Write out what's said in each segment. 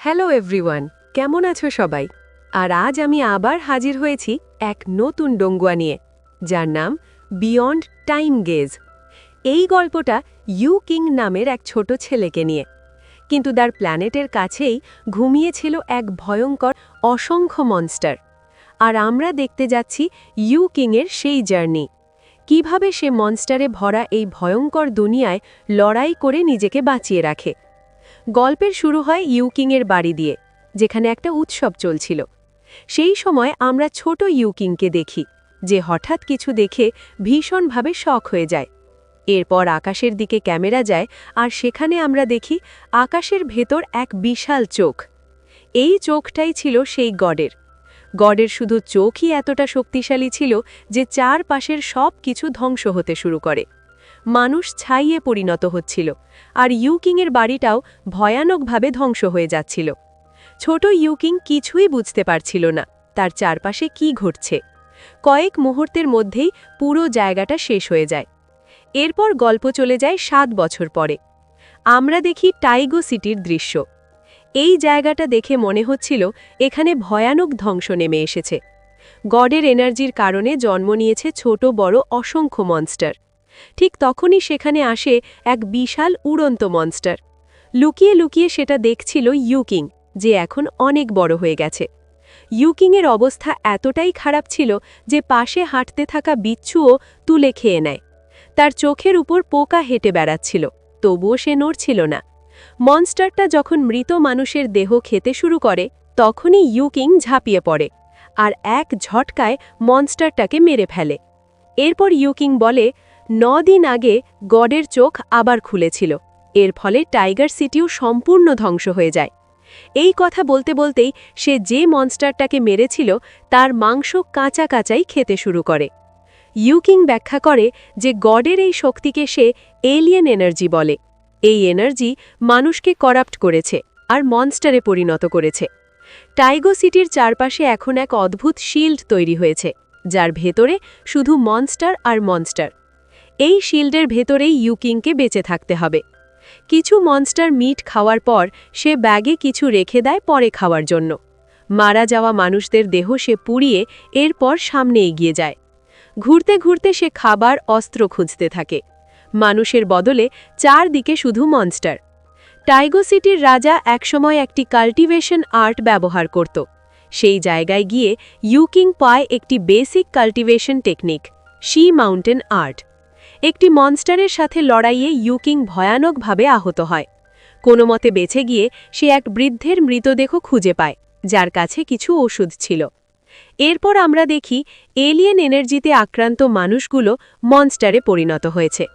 Hello everyone, কেমন আছো সবাই? আর আজ আমি আবার হাজির হয়েছি এক নতুন ডঙ্গুয়া নিয়ে, যার নাম বিয়ন্ড টাইম গেজ। এই গল্পটা ইউ কিং নামের এক ছোট ছেলেকে নিয়ে, কিন্তু তার প্ল্যানেটের কাছেই ঘুমিয়েছিল এক ভয়ঙ্কর অসংখ্য মনস্টার। আর আমরা দেখতে যাচ্ছি ইউ কিংয়ের সেই জার্নি, কিভাবে সে মনস্টারে ভরা এই ভয়ঙ্কর দুনিয়ায় লড়াই করে নিজেকে বাঁচিয়ে রাখে। গল্পের শুরু হয় ইউকিংয়ের বাড়ি দিয়ে, যেখানে একটা উৎসব চলছিল। সেই সময় আমরা ছোট ইউকিংকে দেখি, যে হঠাৎ কিছু দেখে ভীষণভাবে শক হয়ে যায়। এরপর আকাশের দিকে ক্যামেরা যায়, আর সেখানে আমরা দেখি আকাশের ভেতর এক বিশাল চোখ। এই চোখটাই ছিল সেই গডের শুধু চোখই এতটা শক্তিশালী ছিল যে চারপাশের সব কিছু ধ্বংস হতে শুরু করে। মানুষ ছাইয়ে পরিণত হচ্ছিল, আর ইউকিংয়ের বাড়িটাও ভয়ানকভাবে ধ্বংস হয়ে যাচ্ছিল। ছোট ইউকিং কিছুই বুঝতে পারছিল না তার চারপাশে কি ঘটছে। কয়েক মুহূর্তের মধ্যেই পুরো জায়গাটা শেষ হয়ে যায়। এরপর গল্প চলে যায় 7 বছর পরে। আমরা দেখি টাইগো সিটির দৃশ্য। এই জায়গাটা দেখে মনে হচ্ছিল এখানে ভয়ানক ধ্বংস নেমে এসেছে। গডের এনার্জির কারণে জন্ম নিয়েছে ছোট বড় অসংখ্য মনস্টার। ঠিক তখনই সেখানে আসে এক বিশাল উড়ন্ত মনস্টার। লুকিয়ে লুকিয়ে সেটা দেখছিল ইউকিং, যে এখন অনেক বড় হয়ে গেছে। ইউকিংয়ের অবস্থা এতটাই খারাপ ছিল যে পাশে হাঁটতে থাকা বিচ্ছুও তুলে খেয়ে নেয়। তার চোখের উপর পোকা হেঁটে বেড়াচ্ছিল, তবুও সে নড়ছিল না। মনস্টারটা যখন মৃত মানুষের দেহ খেতে শুরু করে, তখনই ইউকিং ঝাঁপিয়ে পড়ে, আর এক ঝটকায় মনস্টারটাকে মেরে ফেলে। এরপর ইউকিং বলে, 9 দিন আগে গডের চোখ আবার খুলেছিল, এর ফলে টাইগার সিটিও সম্পূর্ণ ধ্বংস হয়ে যায়। এই কথা বলতে বলতেই সে যে মনস্টারটাকে মেরেছিল তার মাংস কাঁচা কাঁচাই খেতে শুরু করে। ইউকিং ব্যাখ্যা করে যে গডের এই শক্তিকে সে এলিয়েন এনার্জি বলে। এই এনার্জি মানুষকে করাপ্ট করেছে আর মনস্টারে পরিণত করেছে। টাইগো সিটির চারপাশে এখন এক অদ্ভুত শিল্ড তৈরি হয়েছে, যার ভেতরে শুধু মনস্টার আর মনস্টার। এই শিল্ডের ভেতরেই ইউকিংকে বেঁচে থাকতে হবে। কিছু মনস্টার মিট খাওয়ার পর সে ব্যাগে কিছু রেখে দেয় পরে খাওয়ার জন্য। মারা যাওয়া মানুষদের দেহ সে পুড়িয়ে এরপর সামনে এগিয়ে যায়। ঘুরতে ঘুরতে সে খাবার অস্ত্র খুঁজতে থাকে। মানুষের বদলে চারদিকে শুধু মনস্টার। টাইগো সিটির রাজা একসময় একটি কাল্টিভেশন আর্ট ব্যবহার করত। সেই জায়গায় গিয়ে ইউকিং পায় একটি basic cultivation technique, she mountain art. একটি মনস্টারের সাথে লড়াইয়ে ইউকিং ভয়ানকভাবে আহত হয়। কোনো মতে বেঁচে গিয়ে সে এক বৃদ্ধের মৃতদেহ খুঁজে পায়, যার কাছে কিছু ওষুধ ছিল। এরপর আমরা দেখি এলিয়েন এনার্জিতে আক্রান্ত মানুষগুলো মনস্টারে পরিণত হয়েছে।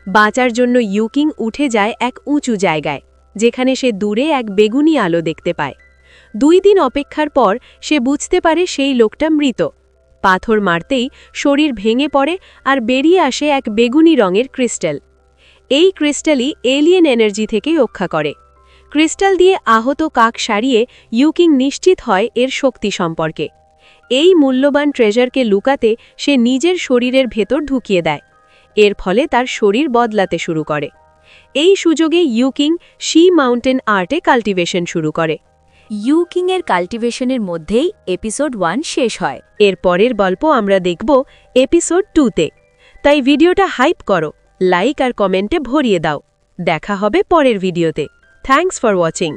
বাঁচার জন্য ইউকিং উঠে যায় এক উঁচু জায়গায়, যেখানে সে দূরে এক বেগুনি আলো দেখতে পায়। 2 দিন অপেক্ষার পর সে বুঝতে পারে সেই লোকটা মৃত। পাথর মারতেই শরীর ভেঙে পড়ে আর বেরিয়ে আসে এক বেগুনি রঙের ক্রিস্টাল। এই ক্রিস্টালই এলিয়েন এনার্জি থেকে রক্ষা করে। ক্রিস্টাল দিয়ে আহত কাক সারিয়ে ইউকিং নিশ্চিত হয় এর শক্তি সম্পর্কে। এই মূল্যবান ট্রেজারকে লুকাতে সে নিজের শরীরের ভেতর ঢুকিয়ে দেয়। এর ফলে তার শরীর বদলাতে শুরু করে। এই সুযোগে ইউকিং শি মাউন্টেন আর্টে কাল্টিভেশন শুরু করে। ইউকিংয়ের কাল্টিভেশনের মধ্যেই এপিসোড 1 শেষ হয়। এর পরের গল্প আমরা দেখব এপিসোড 2তে। তাই ভিডিওটা হাইপ করো, লাইক আর কমেন্টে ভরিয়ে দাও। দেখা হবে পরের ভিডিওতে। Thanks for watching.